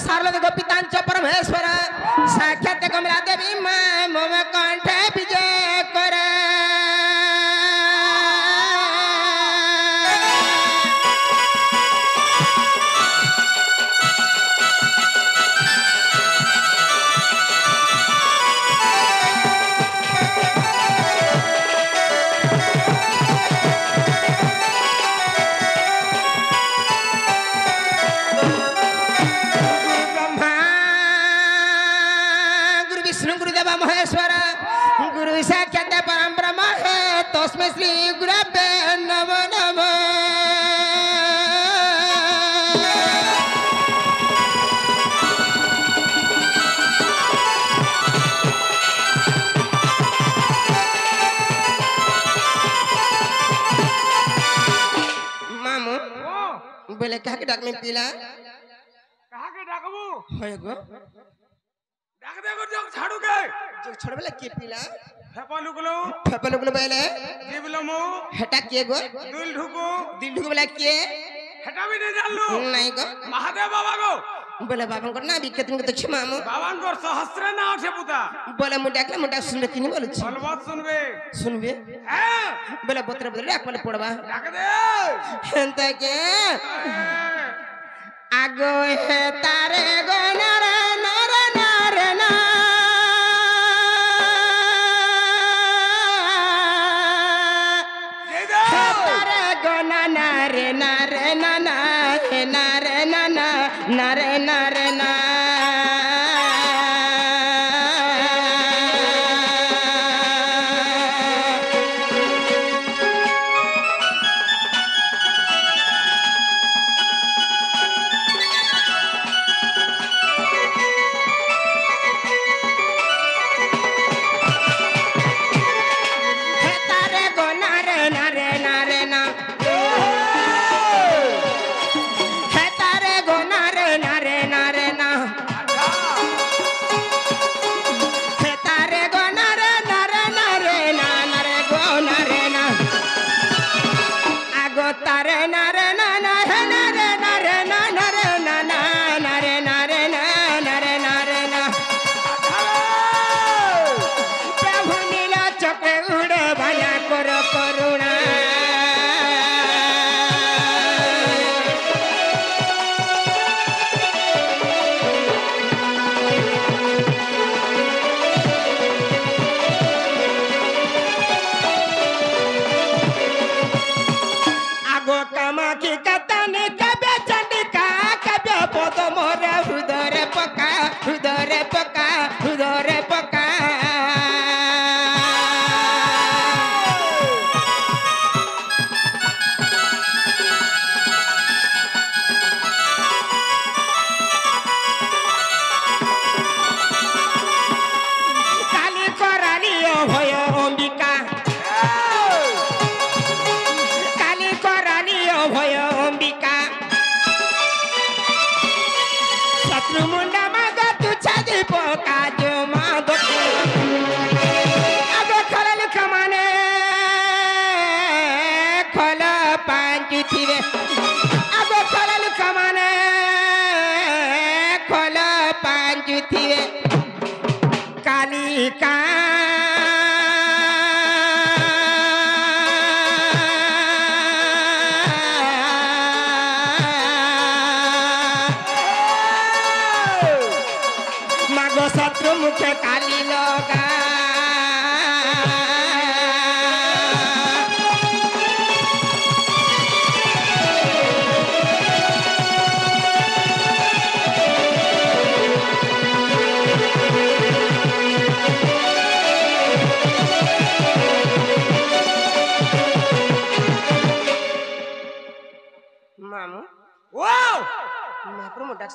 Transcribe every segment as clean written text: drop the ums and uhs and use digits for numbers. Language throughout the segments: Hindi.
सारल गोपितांच परमेश्वर साक्षात कमला देवी मम कंठ विजय कर महेश्वर गुरु साक्षात परम ब्रह्म है तस्मै श्री गुरवे नमो नमः मामू बोले कहा के डाक में पीला कहा के डाकबू होय गो डाक दे गो जग छाड़ू के जग छोड़ बेला के पीला फेपलु गुलो बेले जीवलो मो हेटा के गो दिल ढुकू बेला के हेटा भी नहीं जानलू नहीं गो महादेव बाबा गो बोले बाबा को ना भी केतन के तो मामू बाबा को सहस्त्र ना उठे पुता बोले मुंडा सुनबे कि नहीं बोलु छी बलवत सुनबे हां बोले बतरे डाक बोले पड़वा डाक दे हेंता के आगो है तारे गो नरे नरे नरे ना तारे गो नरे नरे नना नरे नना नरे नरे ना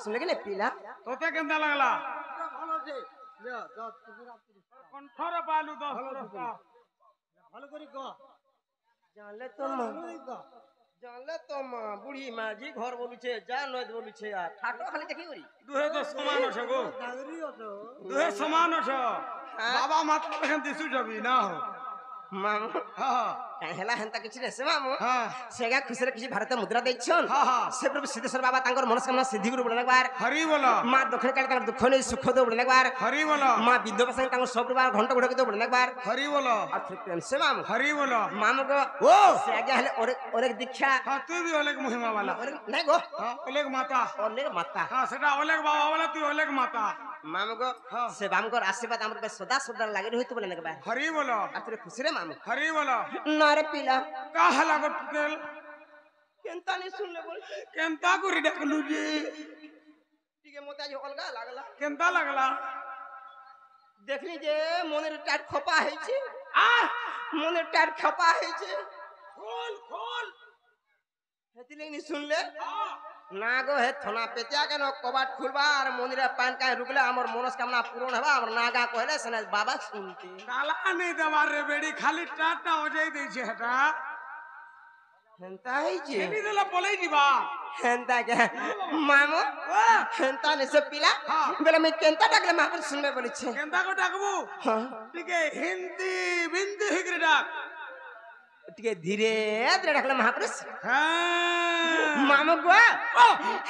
सुन के पीला तोते केंदा लगला भलो जे ले 10 कंठर पालू 10 भलो करी ग जानले तो बुढ़ी माँ जी घर बोलू छे जा नद बोलू छे यार ठाटो खाली देखी करी दुहे तो समान छ गो दुहे समान छ बाबा मात्र हम दिसु जबी ना हो मां हां କାଇଁ ହେଲା ହେନ୍ତା କିଛି ନେସେ ମାମୁ ହଁ ସେଗା ଖୁସିରେ କିଛି ଭାରତୀୟ ମୁଦ୍ରା ଦେଇଛନ୍ ହଁ ହଁ ସେ ପ୍ରଭୁ ସିद्धେଶ୍ୱର ବାବା ତାଙ୍କର ମନସ୍କାମନା ସିଦ୍ଧି ଗୁରୁ ବଡ଼ ନେବାର ହରି ବୋଲ ମା ଦକ୍ଷିଣ କାଳୀ ତାଙ୍କର ଦୁଃଖ ନେଇ ସୁଖ ଦଉ ବଡ଼ ନେବାର ହରି ବୋଲ ମା ବିଦ୍ୟା ସାଙ୍ଗେ ତାଙ୍କର ସବୁ ବାର ଘଣ୍ଟ ଗୁଡ଼ାକ ଦଉ ବଡ଼ ନେବାର ହରି ବୋଲ ଆଉ ସେ ମାମୁ ହରି ବୋଲ ମାମୁ ଗো ଓ ସେ ଆଜ୍ଞା ହେଲେ ଅନେକ ଦୀକ୍ଷା ହଁ ତୁ ବି ଅଲେଖ ମହିମା ବାଲା ନାଇଁ ଗো ହଁ ଅଲେଖ ମାତା ଅନେକ ମାତା ହଁ ସେଟା ଅଲେଖ ବାବା ବୋଲେ তুই ଅଲେଖ ମାତା ମାମୁ ଗো ସେ ବାମଙ୍କର ଆଶୀର୍ବାଦ ଆମର ସଦା ସଦା ଲାଗି ରହିತು ବଲେ ନେବା ହରି ବୋଲ ଆଉ ତୋର ଖୁସିରେ ମାମୁ ହରି ବୋଲ ନାରେ ପିଲା କା ହେଲା ଗୋ ଟୁକେଲ କେନ୍ତା ନି ଶୁଣିଲେ ବୋଲ କେନ୍ତା କରି ଡାକଲୁ ଯେ ଟିକେ ମତେ ଆଜି ଅଲଗା ଲାଗଲା କେନ୍ତା ଲାଗଲା देखली जे मोने टाट खपा ହେଇଛି आ मोने टाट खपा ହେଇଛି खोल खोल हेतिले नि सुनले हाँ ना गो हे थना पेतिया के न कबाट खुलबा और मोनिरा पान का रुकले हमर मनोस्कामना पूर्ण हेबा हमर नागा कहले सने बाबा सुनते काला नहीं दवार रे बेड़ी खाली टाटा हो जाई दै छे हटा हेंता ହେଇଛି छेनी देला पलै जीवा हेंता के मामो हेंता ने से पिला बेले मैं केंता डाकले महापुर सुनबे बोली छे केंता को डाकबू हां ठीक है हिंदी बिंदी हिगरे डाक टिके धीरे धीरे डाकले महापुरुष हां मामो गो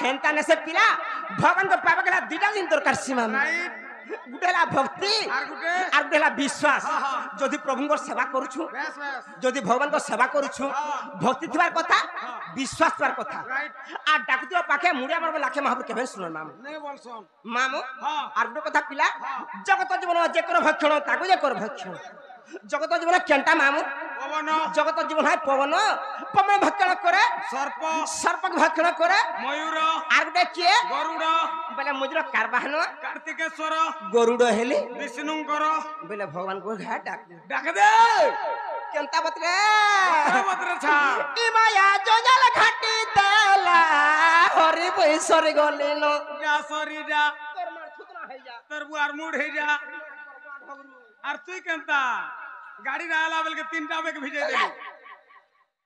हेंता ने से पिला भगवान को पावे गेला दिटा दिन दरकार सीमा राइट गुटेला भक्ति आर गुटे आर गुटेला विश्वास जदि प्रभुंकर सेवा करूछु बस बस जदि भगवान को सेवा करूछु भक्ति थिबार कथा विश्वास थिबार कथा राइट आ डाकतियो पाखे मुड़िया मारबे लाखे महापुर केबे सुनन मामो नहीं बोल सुन मामो हां आर गुटे कथा पिला जगत जीवन जे कर भक्षण ताको जे कर भक्षण जगत जीवन केंटा मामू पवन जगत जीवन है पवन पवन भक्षण करे सर्प सर्प भक्षण करे मयूर आर गुटे किए गरुड़ बेले मुजरा कारबाहन कार्तिकेश्वर गरुड़ हेली विष्णुकर बेले भगवान को घाट डाक दे केंता बतरे बतरे छा ई माया जोजल घाटी देला हरि बैसरी गलिन जा सरी जा तोर मार छुतरा है जा तोर बुआर मुड़ है जा आर तू केंता गाड़ी राला बेल के तीनटा बेग भिजे देली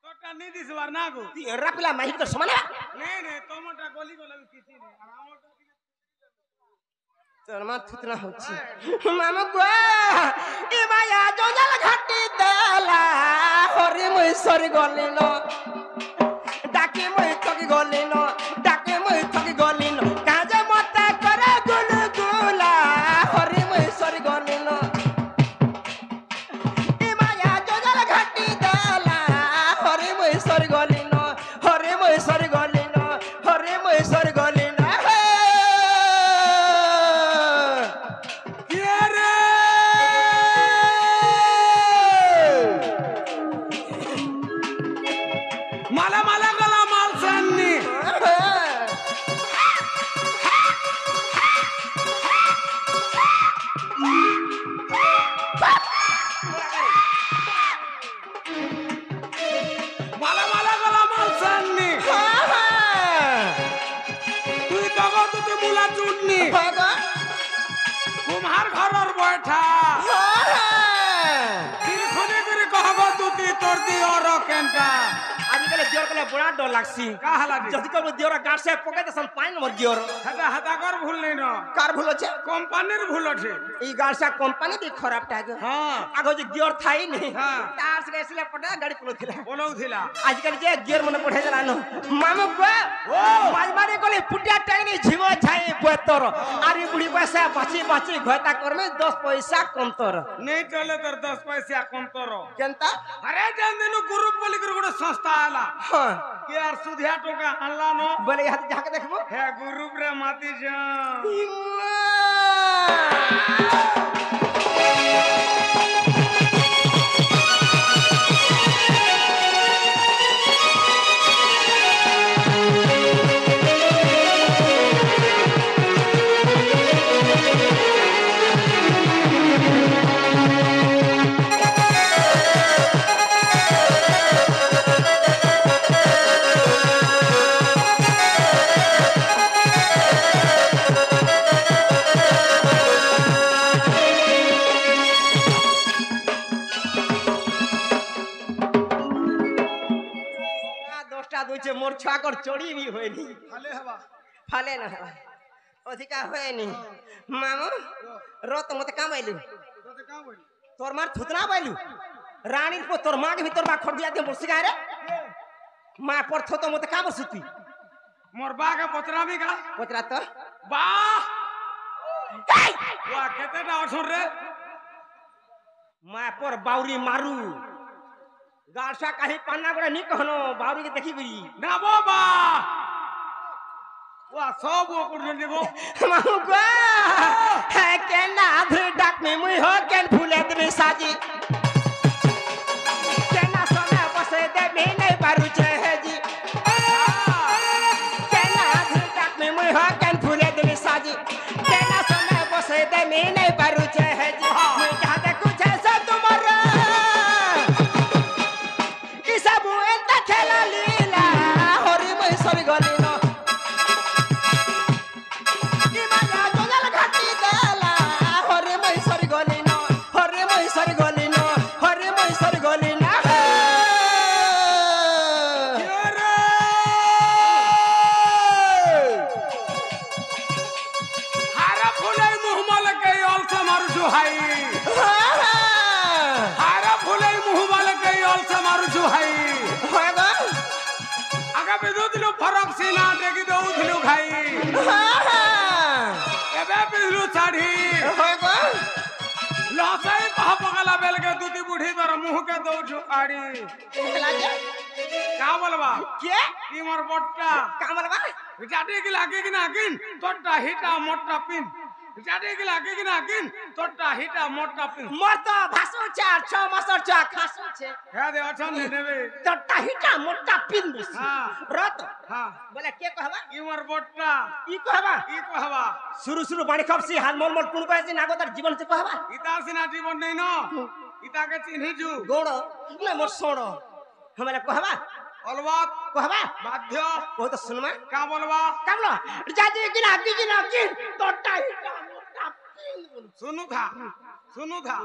तोटा नहीं दिसवार ना गो तेरा पिला माही तो समान नहीं नहीं टमाटर गोली गोला किसी नहीं आराम तोर मार छुतरा होछि मामा गो ई माया जोजल घाटी देला हरि बैसरी गलिन डाके মই थकी गलिन डाके মই थकी गलिन काजे मते करे गुलगुला हरि बैसरी गलिन माला माला गला माल सन्नी माला माला गला माल सन्नी तू तगो तू मुला चुन्नी कुम्हार घर और बैठा फिर खुदे करे कहबो तू तोर दी और केंटा आजकल दियोर कले बड़ा डर लागसी का हला दी जदी को दियोर गाड़ से पके दसन पानी नंबर दियोर हटा हटा कर भूल नहीं न कार भूल छे कंपनीर भूल छे ई गाड़ से कंपनी भी खराब टाइग हां आगो जे गियर थाई नहीं हां तार से इसले पटा गाड़ी पुलो थिला बोलौ थिला आजकल जे गियर मने पठे जला न मामू को ओ माज मारे कोले पुटिया टाइनी जीवो छाई बेतर आरी बुढ़ी पैसा बाची बाची घटा कर में 10 पैसा कमतर नहीं चले तर 10 पैसा कम तोरो केनता अरे जन दिनु ग्रुप बोली कर गुडे संस्था आला हां के यार सुधिया टोका हल्ला न बोले हाथ जाके देखबो हे ग्रुप रे माती जा मोर छुआ कर चोरी भी होए नी खाले हवा फाले ना अधिका होए नी मामू रो तो मते काम आइलु तो का बोली तोर मार थुतना बाइलु রানীর পর তোর মাকে ভিতর মা খড় দিয়া দিয়ে বসে গায়ে রে মা পড়ছ তো মতে কা বসু তুই মোর বাকে পচরাবি কা পচরা তো বাহ ওয়া কেতেটা অছর রে মা পর বাউরি মারু গালসা কাহি পান্না করে নি কহনো বাউরি কে দেখি গই না বাবা ওয়া সব ও করজন দেবো মামু গো হে কেন না ধরে ডাক মে মুই হ কেন ফুলে দেবে সাজি কেন না সোনা বসে দেবে নাই পারু চেহেজি কেন না ধরে ডাক মে মুই হ কেন ফুলে দেবে সাজি কেন না সোনা বসে দেবে নাই পারু চেহেজি মুই যা দেখু छे সব তোমার ই সব এন্তা খেলা লীলা হরি মই সরি গলি ন হারা ফুলে মুহমল কে অলস মারু জুহাই হারা ফুলে মুহমল কে অলস মারু জুহাই আগা বেদুদিলু ফরক সিনা দেখি দউদিলু খাই এবে পিলু ছাড়ি লসাই পাহ পগলা বেলকে দুটি বুढ़ी তোর মুহ কে দউ ঝুকাড়ি কা বলবা কে ই মোর বট্টা কামলবা জাটি কি লাগে কি না কিন তোরটা হিটা মোটটা পিন জাটি কি লাগে কি না কিন তোরটা হিটা মোটটা পিন মোর তো ভাসু চার 6 মাসর চা খাসুছে হ্যাঁ দে অছন নেবে তোরটা হিটা মোটা পিন দিস হ্যাঁ রত হ্যাঁ বলে কে কহবা ই মোর বট্টা ই কহবা ই কহবা শুরু শুরু বাড়ি খাবছি হাত মল মল কোন কইছে নাগদার জীবন সে কহবা ইতা সিনা জীবন নেই ন ইতাকে চিনহিজু গোড় না মোর সোড় हमरा কহবা অলবাত কহবা বাধ্য ও তো শুনমা কা বলবা কামলো যাদি কিনা কিন তোরটা হিটা মোটা পিন বল सुनु था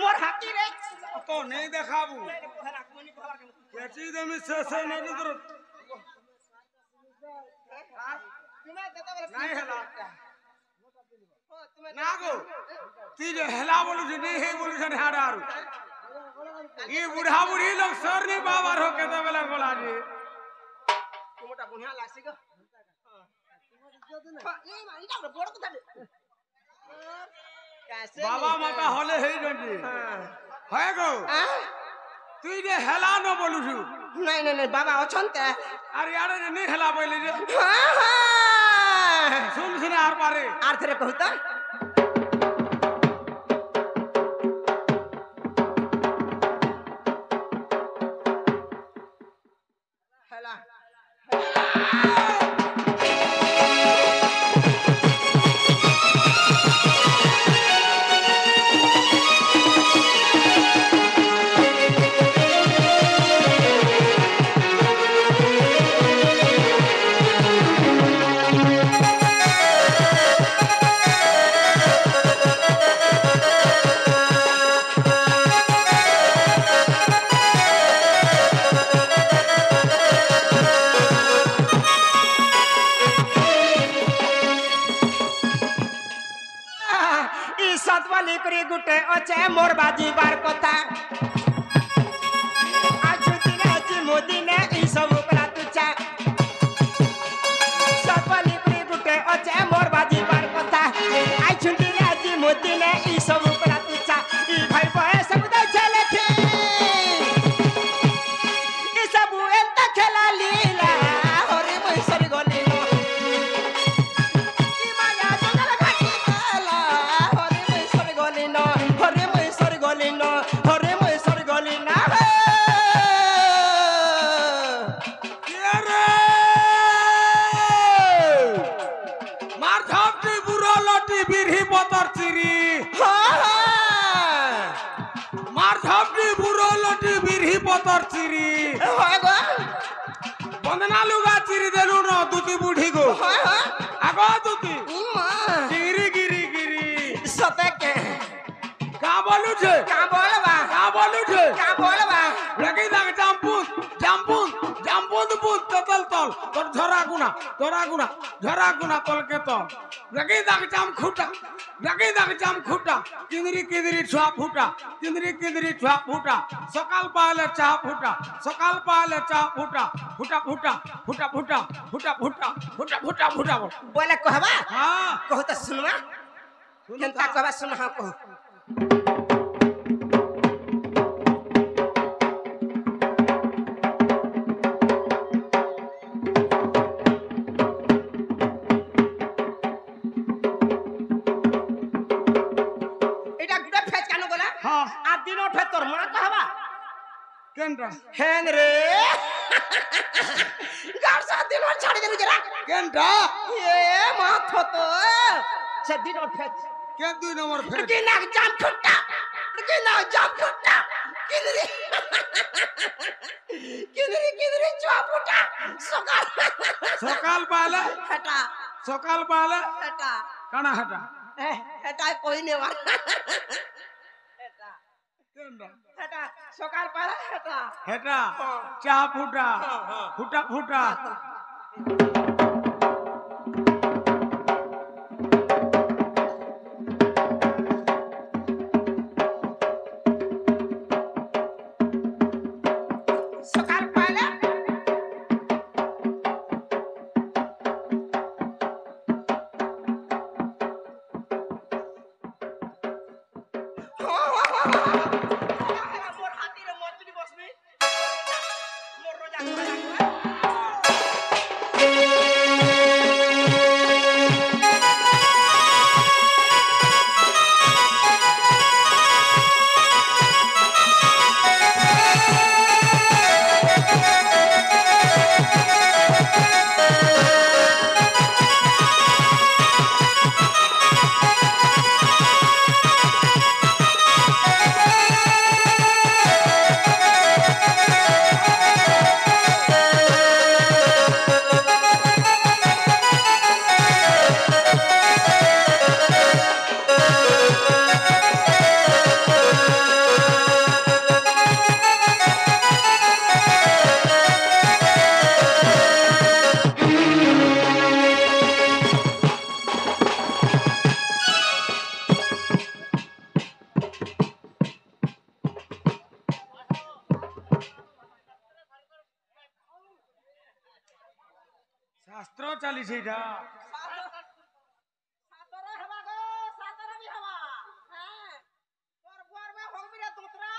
मोर हाथी रे तो नहीं देखाबू कैची देमी से नहीं तो नहीं हला ना गो ती जो हला बोलू जे नहीं है बोलू जन हाडारू ये बूढ़ा बूढ़ी लोग सर नहीं बाबर हो के बेला बोला जी मोटा बुढ़िया लागसी गो ए माई का बड़ কথা कैसे बाबा माता होले है जंजी है गो তুই যে হেলা ন বলুছু নাই নাই নাই বাবা অছন্তে আর ইয়ারে যে নি হেলা বইলি যে শুন শুনে আর পারে আর থরে কহু তো হেলা सतवाली करी गुटे अचे मोर बाजी बार कथा आजु दिने जी मोदी ने ई सब करा तुचा सतवाली करी गुटे अचे मोर बाजी बार कथा आजु दिने जी मोदी ने ई सब करा तुचा ई भाई बहे सब दे चले थे ई सब एत खेला लीला हरि मैसरी गली पतर चिरी बंदना लुगा चिरी देलु न दुती बुढ़ी को आगो दुती गिरी गिरी गिरी सते के का बोलू छे का बोलबा का बोलू छे का बोलबा लगी दाग चांपूस তল তোর ঝরা গুনা তলকে তল রাগি দাগ চাম খুঁটা কিদরি ছুয়া ফুটা সকাল পালে চা ফুটা ফুটা बोले कहबा हाँ कहू तो सुनवा केनता कहबा सुन हाँ कहू এটা গুডে ফেজ কানো বলা हाँ আর দিন ওঠে তোর মা कहबा केनरा हेन रे गार सा दिन और छाड़ी देलु जरा केनरा ये माथ तो से दिन और फेज के 2 नंबर फेर किना जाम खुट्टा किदरी चुआ फुटा सकाल पाले हटा काना हटा हटा कोई नहीं वाला हटा केनरा हटा सकाल पाला हटा हेटा चा फुटा फुटा सकाल पाला मोर हाथी रे मोचनी बसबी मोर रोजा शास्त्र चली सीधा सातरा हवा गो सातरा भी हवा हैं तोर बुआर में होगबी रे दूसरा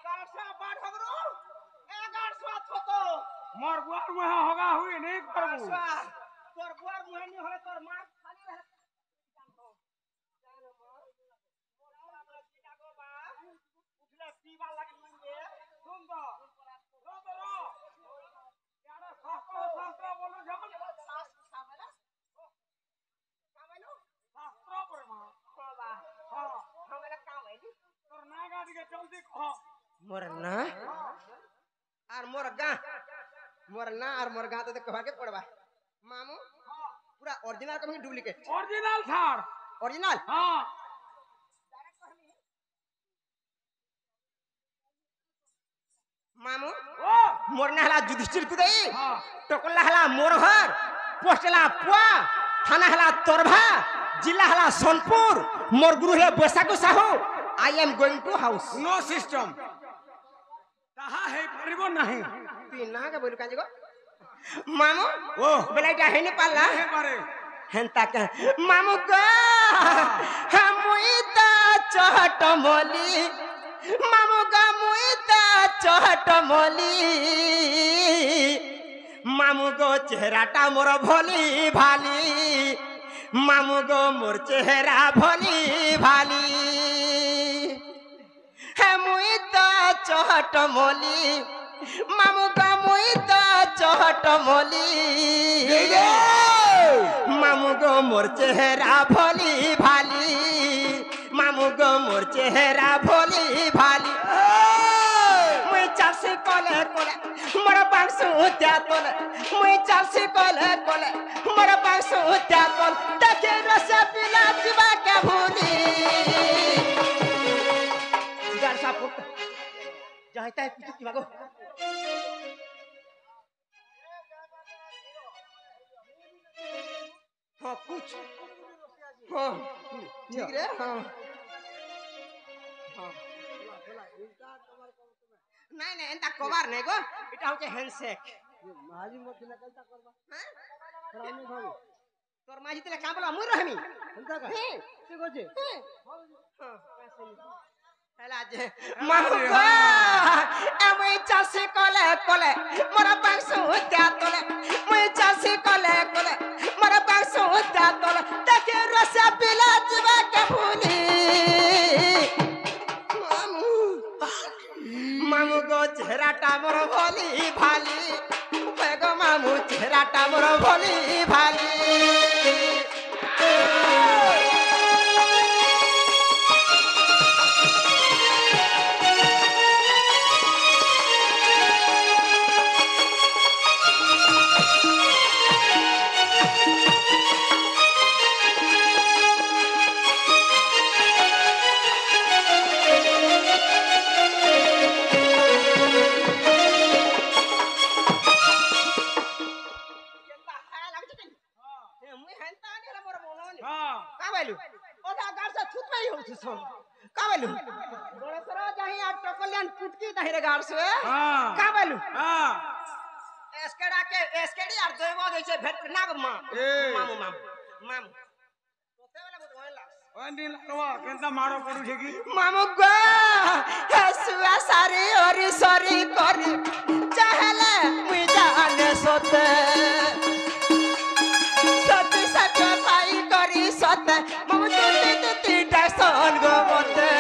गाड़सा बाढ़ हगरो ए गाड़सा थतो मोर गुआर में होगा हुई नहीं करबू गाड़सा तोर बुआर मुहे नहीं होले तोर मां खाली रहे जानतो जानो मोर मोरा बड़ा सीधा गो बा उठले पीवा लगे मुंगे सुन दो रो यार शास्त्र बोलो जान शास्त्र सामला शास्त्र पर मां बाबा हां हमरा काम है तोर ना गाड़ी के जल्दी कहो मोर ना और मोर गा तो कहवा के पड़वा मामू पूरा ओरिजिनल कभी डुप्लीकेट ओरिजिनल थार ओरिजिनल हां मामू ओ मोर ना हला जुधिष्ठिर कुदई हां टोकला हला मोर घर पोस्टला पुआ थाना हला तोरभा जिला हला सोनपुर मोर गुरु है Baisakhu Sahu I am going to house no system कहा है परिबो नहीं तीना के बोलू काजी गो मामू ओ बेलाइटा है नहीं पाला है पारे हेंता के मामू को मुईता चहट मोली मामू का मुईता चहट मोली मामू गो चेहराटा मोर भोली भाली मामू गो मोर चेहरा भोली भाली है मुईता चहट मोली मामू का मुईता चहट मोली मामू गो मोर चेहरा भोली भाली मामू गो मोर चेहरा भोली भाली मुई चासी कोले कोले मोर बांसु त्या तोले मुई चासी कोले कोले मोर बांसु त्या तोल देखे रस पिला जीवा के भूली गार सा पुट जाहता है पिछु की भागो ঠিক রে হ্যাঁ নাই নাই এন্তা কবার নাই গো এটা হচ্ছে হ্যান্ডশেক মাঝি মধ্যে না কেনটা করবা হ্যাঁ রামনি ভাবি তোর মাঝি তেলে কাম বলা মুই রহমি কেনটা কা হ্যাঁ ঠিক আছে হেলা যে মামু গো আমি চাষি কলে কলে মোরা বাক্সু উদ্যা তোলে মুই চাষি কলে কলে মোরা বাক্সু উদ্যা তোলে দেখে রসা পিলা জিবা কে ভুলি মামু মামু গো চেহারাটা মোর ভলি ভালি গো মামু চেহারাটা মোর ভলি ভালি काबलू गोळेसरा जाही आ टकल्यान पुटकी दाहिरे गारसवे काबलू एसकेडी आर दोइबो दैछे भेट नाग मामू मामू तोते वाला मत होइला ओनी लगवा केनता मारो करू छे की मामू गो हसुआ सारी ओरी सरी करी चाहले मुई जाने सोते सती सच पाई करी सोते मामू तुती डासन गो मते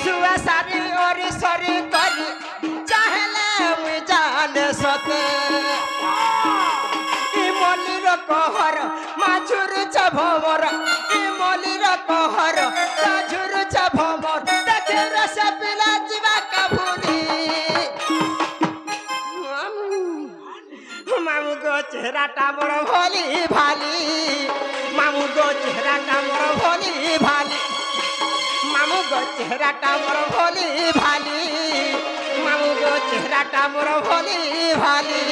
सुआ सारी ओरी सरी करी चाहले मुई जाने सोते मलिर कहर माछुर भवर मलिर कहर माछुर भवर देखे रस पिला जीवा कभुनी मामू गो चेहराटा मोर भली भाली मामू गो चेहराटा मोर भली भाली मामू गो चेहराटा मोर भली भाली मामू गो चेहराटा मोर भली भाली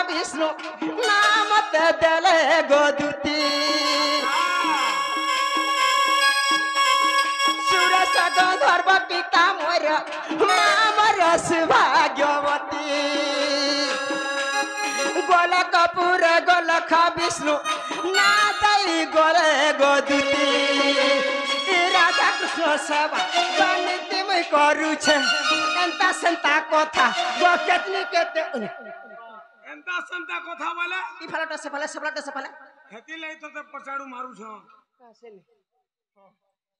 विष्णु नाम ते देले गोदुती सुरस गंधर्व पिता मोर मामर सौभाग्यवती गोलक पुर गोलक विष्णु ना दई गोले गोदुती राधा कृष्ण सेवा गणित में करू छे एंता संता कथा गो केतनी केते एंता संता कथा बोले ई फलाटा से फला खेती लई तो पछाड़ू मारू छ कासे ने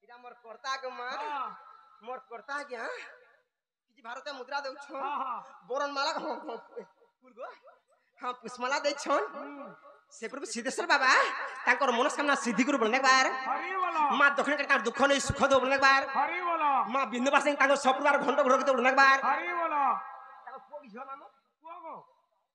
इरा मोर करता के मां मोर करता के हां कि भारत मुद्रा देउ छ बोरन माला फूल गो हां पुष्पमाला दे छन से प्रभु सिद्धेश्वर बाबा ताकर मनोकामना सिद्धि गुरु बनने बार हरि बोलो मां दक्षिण के तार दुख नै सुख दो बनने बार हरि बोलो मां बिंदुवासिनी ताकर सब परिवार घंटा घोड़ के बनने बार हरि बोलो ताकर पुओ की झियो नाम पुओ गो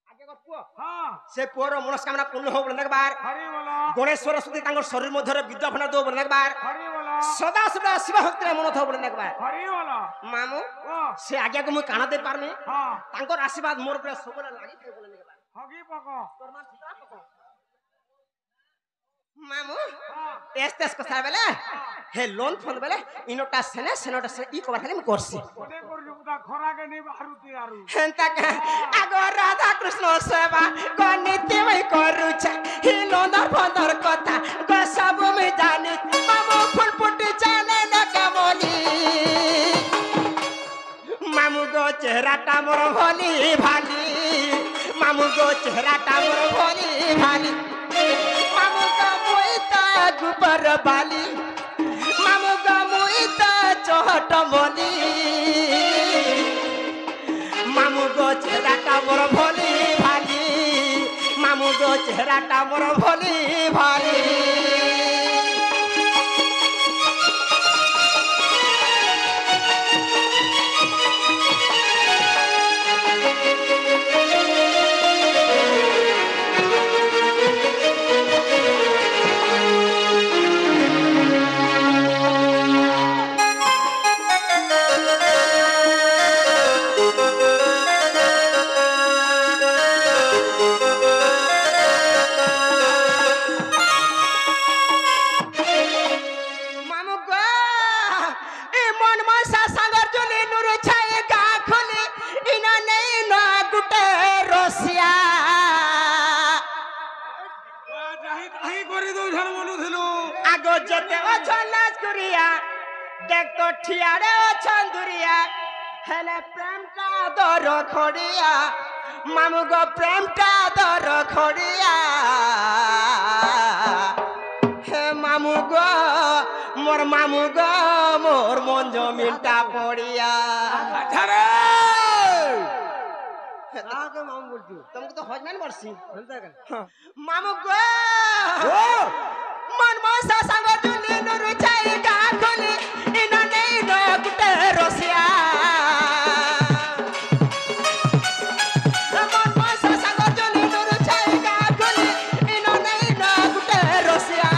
आगे को पुओ हां से पुओर मनोकामना पूर्ण हो बनने बार हरि बोलो गणेश्वर सुदी ताकर शरीर मध्य विद्या भंडार दो बनने बार हरि बोलो सदा सदा शिव भक्त मन थो बनने बार हरि बोलो मामू ओ से आगे को मु काना दे पारनी हां ताकर आशीर्वाद मोर पे सबले लागि थे बोलने बार हगी पको तोर मान सीता पको मामू हां एस्तेस को साबेले हे लोन फोन बेले इनोटा सेने सेनोटा से ई कवर खाली म करसी ओने कर जुदा खरा के नहीं बारुती आरु हेंता के आगो राधा कृष्ण सेवा गणित में करू छे ही लोनर फंदर कथा को सब में जानी मामू फुलपुटी जाने न कमोली मामू गो चेहराटा मोर भली भाली मामू गो चेहराटा मोर भली भाली मामू गुबर बाली मामू गो मुई तो चोट बोली मामू गो चेहराटा मोर भोली भाली मामू गो चेहराटा मोर भोली भाली देख तो ठियारे छंदुरिया हेले प्रेम का दर खड़िया मामू गो प्रेम का दर खड़िया हे मामू गो मोर मन जमीनटा पड़िया आगे मामू बोलती तुमको तो हजमान बरसी बोलता है मामू गो मन मसा संग दुनी नुरु चाई का खोली इना नहीं नो गुटे रोसिया मन मसा संग दुनी नुरु चाई का खोली इना नहीं नो गुटे रोसिया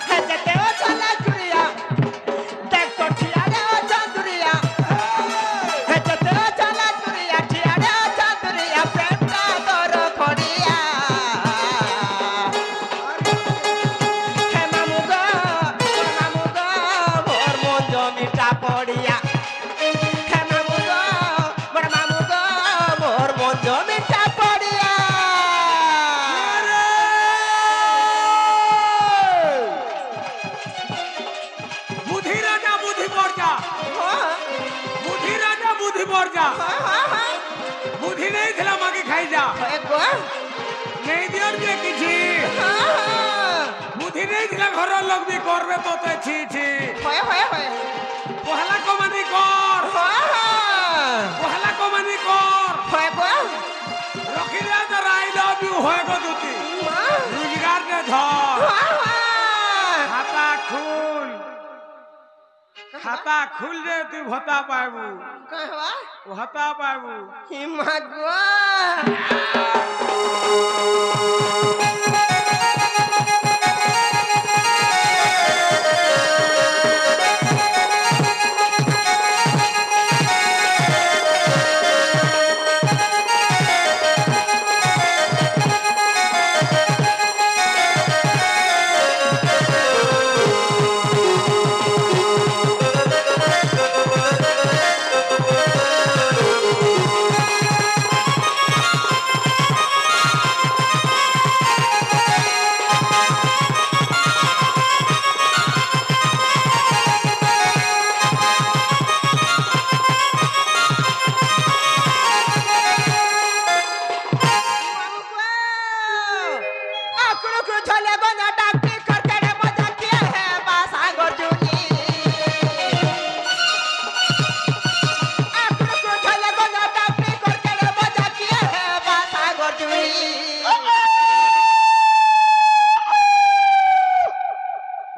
हे जते ओ चला कुरिया देख तो ठियारे ओ चंदुरिया हे जते ओ चला कुरिया ठियारे ओ चंदुरिया प्रेम का दर खड़िया हे मामू गो मोर मन जमीटा पड़िया हे मामू गो मोर मन जमीटा पड़िया बुद्धि राजा बुद्धि मोर्चा बुद्धि राजा बुद्धि मोर्चा बुद्धि नहीं थिला मागे खाई जा नहीं दियर जे किछि बुद्धि नहीं थिला घर लोग भी करबे तो ते छी छी पहला कमानी कर पहला कमानी कर रखी दे तो आई लव यू होय गो दुती रोजगार ने धर खाता खुल जे तू भता पाबू भता पाबू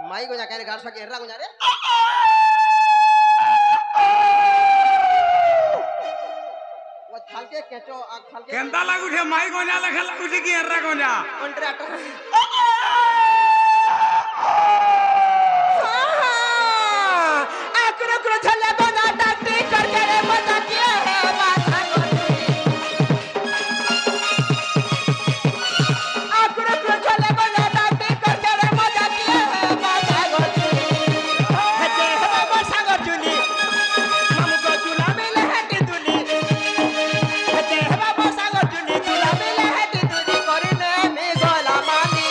माई को जाके गार सके एर्रा को जा रे वो थालके केचो थालके केंदा लागू छे माई गोजा लखे लागू छे की एर्रा गोजा ओंटरे आटा आकरो करो झले बना डाक्टी करके रे मजा किए है बासा आकरो करो झले बना डाक्टी करके रे मजा किए है बासा हजे हवा बसा गजुनी मामू को तुला मिले हटी दुनी हजे हवा बसा गजुनी तुला मिले हटी दुनी करने में गोला मानी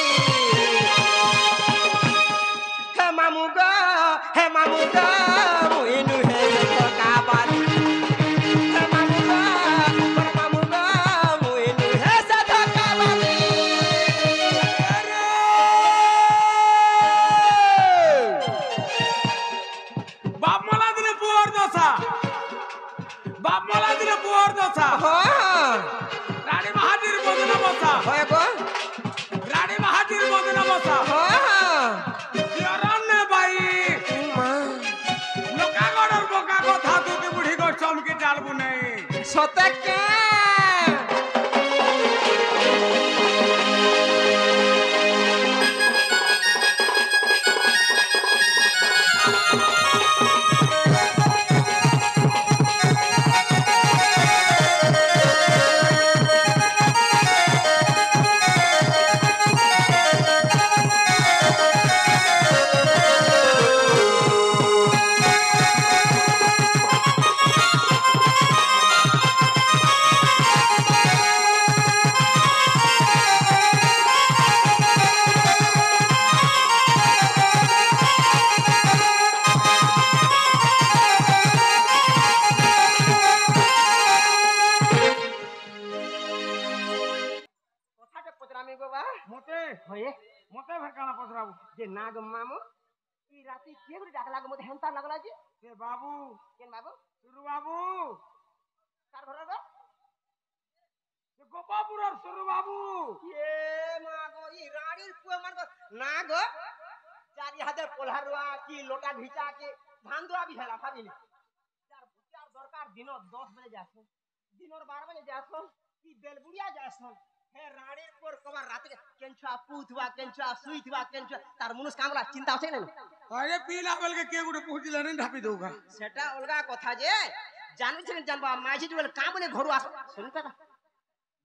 সতকে মতে হয়ে মতে ফের কানা পচরাবু যে না গো মামু এই রাতে কে করে ডাকলা গো মতে হেনতা লাগলা যে সে বাবু কেন বাবু সুরু বাবু কার ঘরে গো সে গোপাপুরের সুরু বাবু এ মা গো এই রাড়ির পুয়া মান গো না গো চারি হাতে পোলহারুয়া কি লোটা ভিচা কি ধান দোয়া বি হেলা ভাবিনি যার বুচার দরকার দিন 10 বাজে যাস দিনর 12 বাজে যাস কি বেলবুড়িয়া যাস হে রাড়ির পর কবার রাতে কেনছা পুথবা কেনছা সুইথবা কেনছা তার মনুষ কামলা চিন্তা আছে না আরে পিলা বলকে কে গুড়ে পৌঁছিলা নে ঢাপি দউগা সেটা অলগা কথা যে জানবিছেন জানবা মাঝি বলে কাম বলে ঘরু আস শুনতে না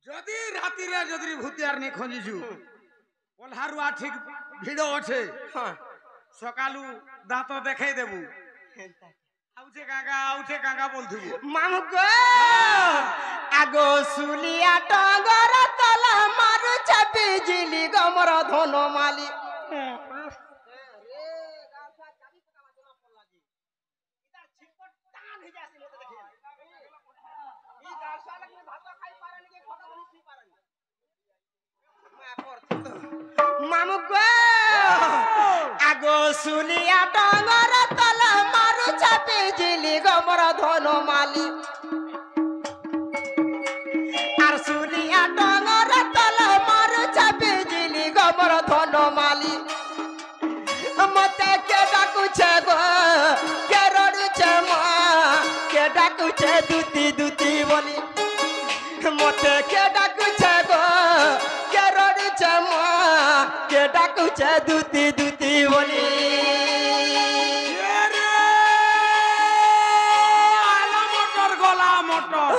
যদি রাতিরে যদি ভূতিয়ার নে খঞ্জিছু ওলহারুয়া ঠিক ভিড় আছে হ্যাঁ সকালু দাঁত দেখাই দেবু আউছে কাকা বলথিবু মামু গো আগো সুলিয়া টগর তলা মারু চাপি জিলি গমর ধন মালি মামু গো আগো সুলিয়া টগর তলা মারু চাপি জিলি গমর ধন মালি আর সুলিয়া টগর তলা মারু চাপি জিলি গমর ধন মালি মতে কে ডাকুছে গো কে রড়ুছে মা কে ডাকুছে দুতি দুতি বলি মতে কে ডাকুছে গো কে রড়ুছে মা কে ডাকুছে দুতি দুতি বলি আলা মোটর গলা মোটর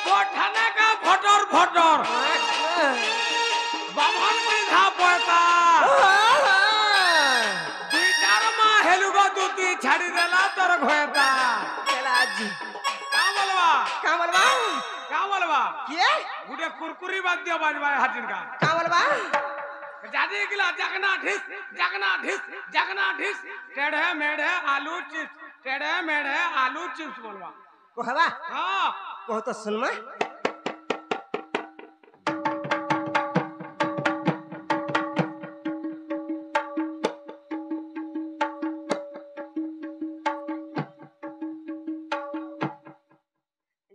কোঠানে কা ফটর ফটর বামন বিধা পয়তা দুইটার মা হেলুগো দুতি ছাড়ি দেলা তোর ঘয়তা কা বলবা কে গুটে কুরকুরি বাদ দিও বাজবা হাতির কা কা বলবা জাদি গিলা জাগনা ঢিস জাগনা ঢিস জাগনা ঢিস টেढ़े मेढ़े आलू चिप्स टेढ़े मेढ़े आलू चिप्स बोलवा कहबा हां कहो तो सुनमा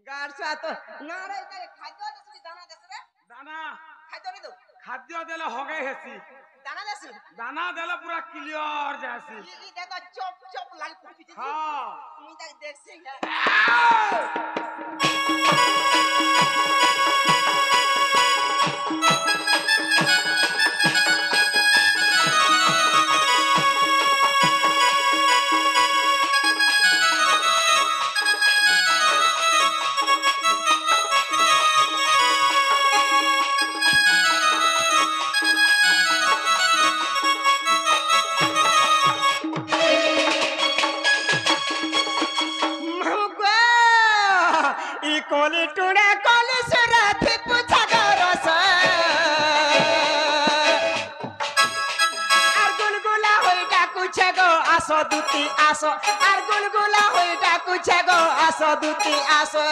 गारसा तो ना रे खाद्य देसी दाना देस रे दाना खाद्य नहीं दो खाद्य देले होगे हेसी दाना देस दाना देले पूरा क्लियर जैसी ई देखो चोप चोप लाल कुछ हां मुई तक देख से कोली टुड़े कोली सुरथी पूछा करो से আর গুলগুলা হইটা কুছে গো আসো দুতি আসো আর গুলগুলা হইটা কুছে গো আসো দুতি আসো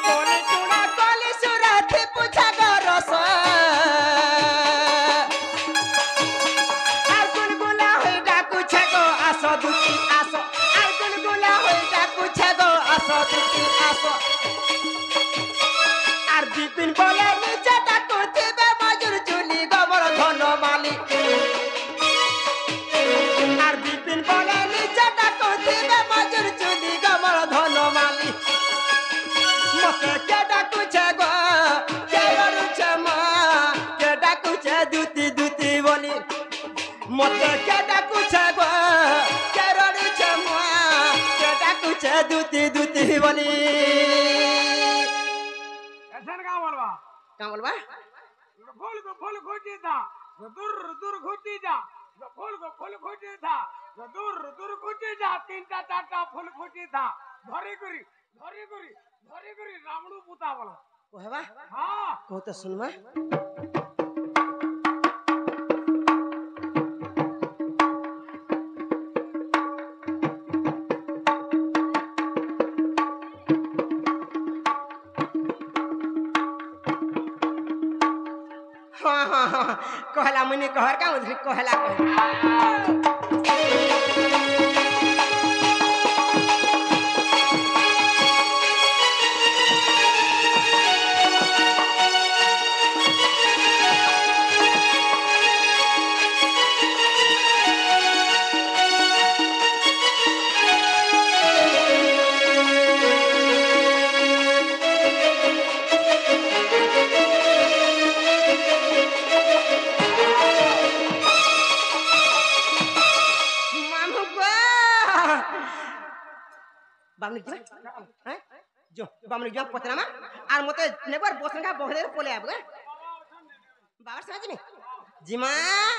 কোলি টুড়ে কোলি সুরথি पूछा करो से আর গুলগুলা হইটা কুছে গো আসো দুতি আসো আর বিপিন বলে নিচে ডাকু দিবে মজুর চুলি গোবর ধন মালিক আর বিপিন বলে নিচে ডাকু মতে কে ডাকুছে গো কে রুছে মা কে ডাকুছে দুতি দুতি বলি মতে কে ডাকুছে গো কে রুছে মা কে ডাকুছে দুতি দুতি বলি ऐसा क्या बोलवा কা বলবা फूल खोटी था दूर दूर खोटी जा फूल खोटी था दूर दूर खोटी जा तीनटा चारटा फूल खोटी था धरी करी रामड़ू पुता बोलो কহবা हाँ কহতে শুনবা कहला मुनि कहर का उधरी कहला बामनी जी हैं जो बामनी जो पतरा में आर मते नेबर बसंगा बहले पोले आबे बाबा समझ में जी मां